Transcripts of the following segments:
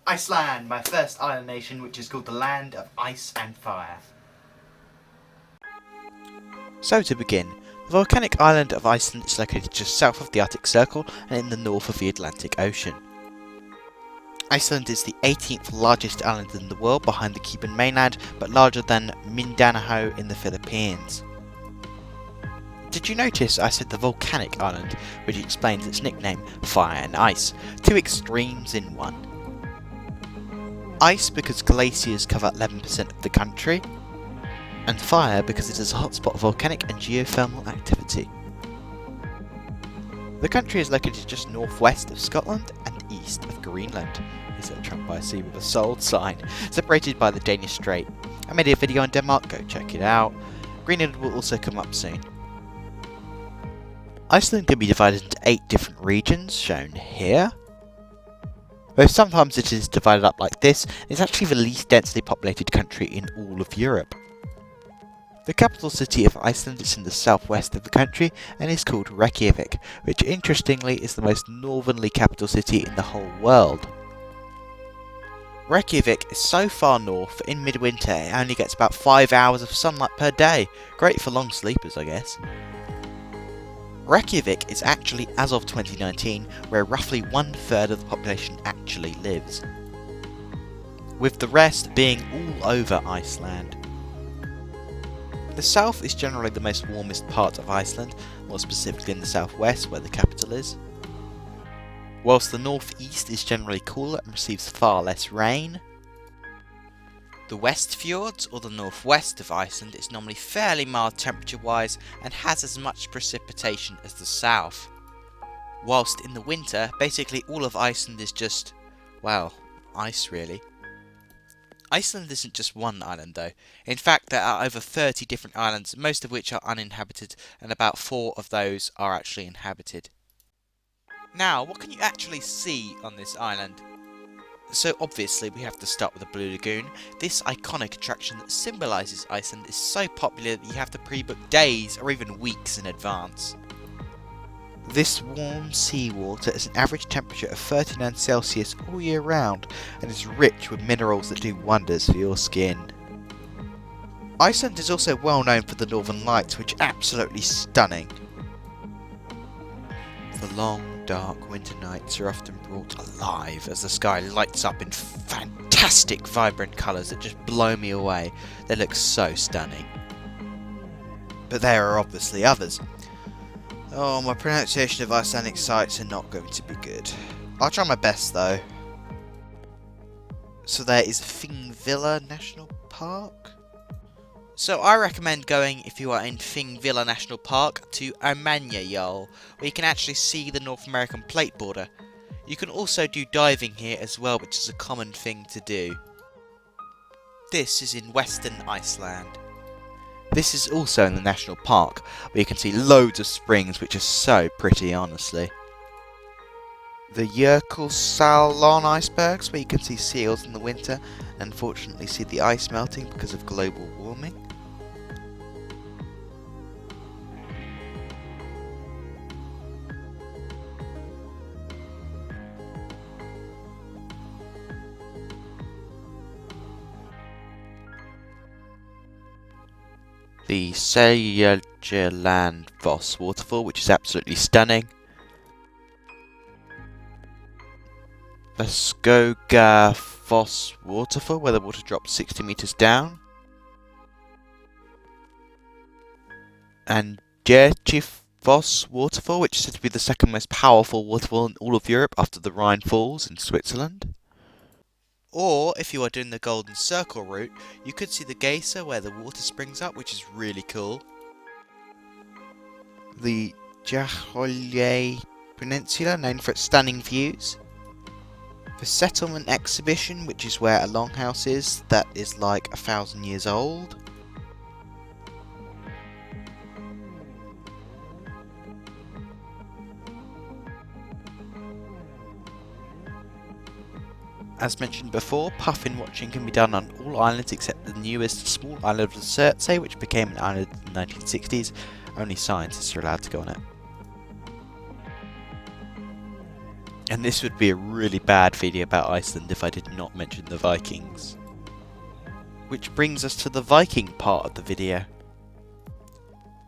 Iceland, my first island nation, which is called the Land of Ice and Fire. So to begin, the volcanic island of Iceland is located just south of the Arctic Circle and in the north of the Atlantic Ocean. Iceland is the 18th largest island in the world behind the Cuban mainland, but larger than Mindanao in the Philippines. Did you notice I said the volcanic island, which explains its nickname, Fire and Ice, two extremes in one. Ice because glaciers cover 11% of the country, and fire because it is a hotspot of volcanic and geothermal activity. The country is located just northwest of Scotland and east of Greenland. Is it trapped by a sea with a sold sign, separated by the Danish Strait. I made a video on Denmark, go check it out. Greenland will also come up soon. Iceland can be divided into 8 different regions, shown here. Though sometimes it is divided up like this, it's actually the least densely populated country in all of Europe. The capital city of Iceland is in the southwest of the country and is called Reykjavik, which interestingly is the most northerly capital city in the whole world. Reykjavik is so far north that in midwinter it only gets about 5 hours of sunlight per day. Great for long sleepers, I guess. Reykjavik is actually, as of 2019, where roughly 1/3 of the population actually lives, with the rest being all over Iceland. The south is generally the most warmest part of Iceland, more specifically in the southwest where the capital is, whilst the northeast is generally cooler and receives far less rain. The West Fjords, or the northwest of Iceland, is normally fairly mild temperature-wise and has as much precipitation as the south. Whilst in the winter, basically all of Iceland is just, well, ice really. Iceland isn't just one island though. In fact, there are over 30 different islands, most of which are uninhabited, and about 4 of those are actually inhabited. Now, what can you actually see on this island? So obviously we have to start with the Blue Lagoon. This iconic attraction that symbolises Iceland is so popular that you have to pre-book days or even weeks in advance. This warm seawater has an average temperature of 39 Celsius all year round and is rich with minerals that do wonders for your skin. Iceland is also well known for the Northern Lights, which are absolutely stunning. The long, dark winter nights are often brought alive as the sky lights up in fantastic, vibrant colours that just blow me away. They look so stunning. But there are obviously others. Oh, my pronunciation of Icelandic sites are not going to be good. I'll try my best though. So there is Thingvellir National Park. So I recommend going, if you are in Thingvellir National Park, to Armanjajarl, where you can actually see the North American plate border. You can also do diving here as well, which is a common thing to do. This is in Western Iceland. This is also in the national park, where you can see loads of springs, which are so pretty, honestly. The Jökulsárlón icebergs, where you can see seals in the winter, and unfortunately see the ice melting because of global warming. The Seljalandsfoss waterfall, which is absolutely stunning. The Skogafoss waterfall, where the water drops 60 meters down. And Jökulsárfoss waterfall, which is said to be the second most powerful waterfall in all of Europe after the Rhine Falls in Switzerland. Or, if you are doing the Golden Circle route, you could see the geyser where the water springs up, which is really cool. The Jökulsá Peninsula, known for its stunning views. The Settlement Exhibition, which is where a longhouse is that is like 1,000 years old. As mentioned before, puffin watching can be done on all islands except the newest small island of Surtsey, which became an island in the 1960s. Only scientists are allowed to go on it. And this would be a really bad video about Iceland if I did not mention the Vikings. Which brings us to the Viking part of the video.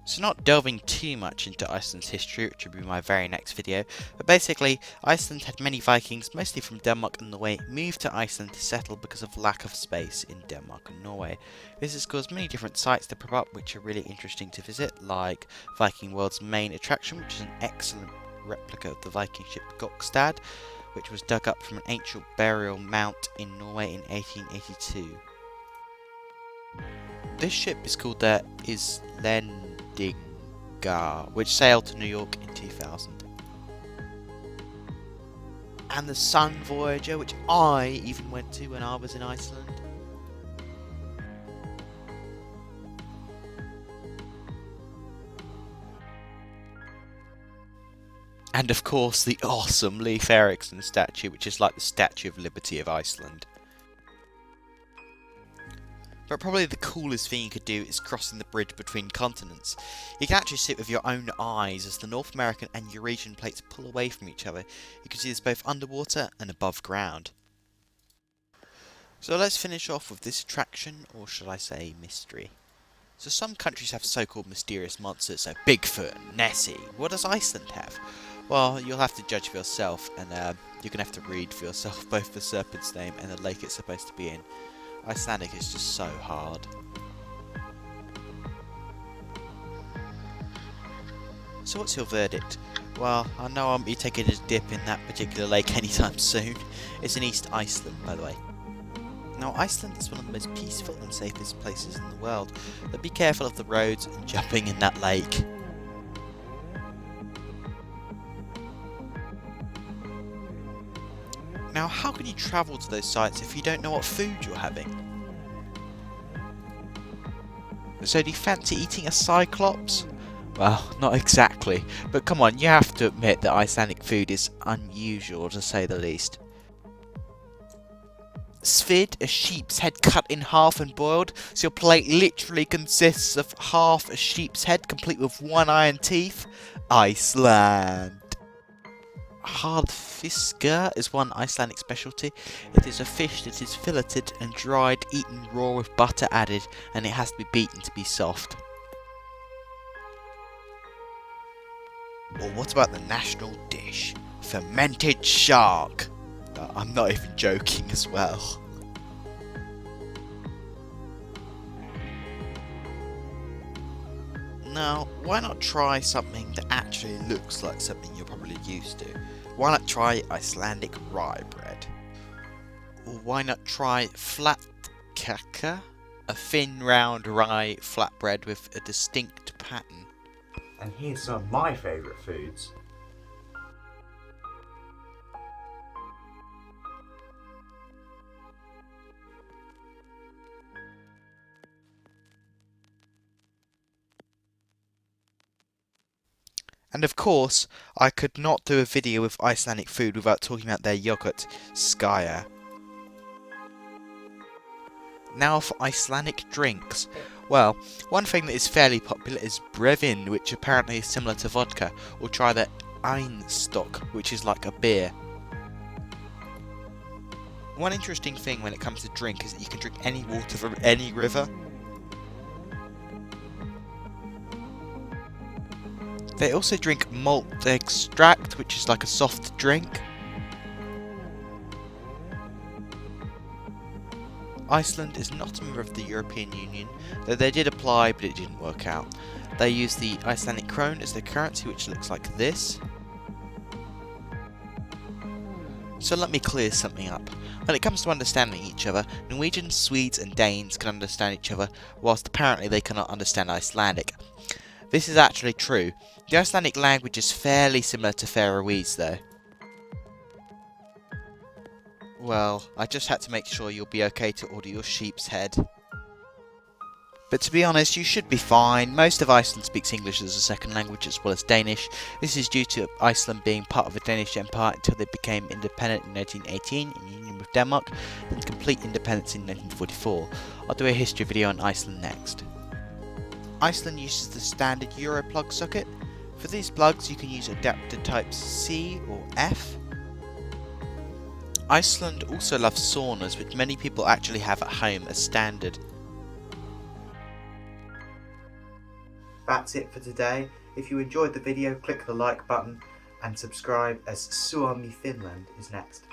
So not delving too much into Iceland's history, which will be my very next video, but basically Iceland had many Vikings, mostly from Denmark and Norway, moved to Iceland to settle because of lack of space in Denmark and Norway. This has caused many different sites to pop up which are really interesting to visit, like Viking World's main attraction, which is an excellent replica of the Viking ship Gokstad, which was dug up from an ancient burial mount in Norway in 1882. This ship is called the Icelandic, which sailed to New York in 2000. And the Sun Voyager, which I even went to when I was in Iceland. And of course the awesome Leif Erikson statue, which is like the Statue of Liberty of Iceland. But probably the coolest thing you could do is crossing the bridge between continents. You can actually see it with your own eyes as the North American and Eurasian plates pull away from each other. You can see this both underwater and above ground. So let's finish off with this attraction, or should I say mystery. So some countries have so-called mysterious monsters, so Bigfoot and Nessie. What does Iceland have? Well, you'll have to judge for yourself, and you're going to have to read for yourself both the serpent's name and the lake it's supposed to be in. Icelandic is just so hard. So what's your verdict? Well, I know I won't be taking a dip in that particular lake anytime soon. It's in East Iceland, by the way. Now, Iceland is one of the most peaceful and safest places in the world, but be careful of the roads and jumping in that lake. Now, how can you travel to those sites if you don't know what food you're having? So do you fancy eating a cyclops? Well, not exactly, but come on, you have to admit that Icelandic food is unusual to say the least. Svid, a sheep's head cut in half and boiled, so your plate literally consists of half a sheep's head complete with one eye and teeth. Iceland. Hardfiska is one Icelandic specialty. It is a fish that is filleted and dried, eaten raw with butter added, and it has to be beaten to be soft. Or what about the national dish? Fermented shark. I'm not even joking as well. Now, why not try something that actually looks like something you're probably used to? Why not try Icelandic rye bread? Or why not try flatkaka? A thin, round rye flatbread with a distinct pattern. And here's some of my favourite foods. And of course, I could not do a video with Icelandic food without talking about their yogurt, Skya. Now for Icelandic drinks. Well, one thing that is fairly popular is brewin, which apparently is similar to vodka, or try the einstock, which is like a beer. One interesting thing when it comes to drink is that you can drink any water from any river. They also drink malt extract, which is like a soft drink. Iceland is not a member of the European Union, though they did apply but it didn't work out. They use the Icelandic krone as their currency, which looks like this. So let me clear something up. When it comes to understanding each other, Norwegians, Swedes and Danes can understand each other, whilst apparently they cannot understand Icelandic. This is actually true. The Icelandic language is fairly similar to Faroese though. Well, I just had to make sure you'll be okay to order your sheep's head. But to be honest, you should be fine. Most of Iceland speaks English as a second language as well as Danish. This is due to Iceland being part of the Danish Empire until they became independent in 1918 in union with Denmark, then complete independence in 1944. I'll do a history video on Iceland next. Iceland uses the standard Euro plug socket. For these plugs you can use adapter types C or F. Iceland also loves saunas, which many people actually have at home as standard. That's it for today. If you enjoyed the video, click the like button and subscribe, as Suomi Finland is next.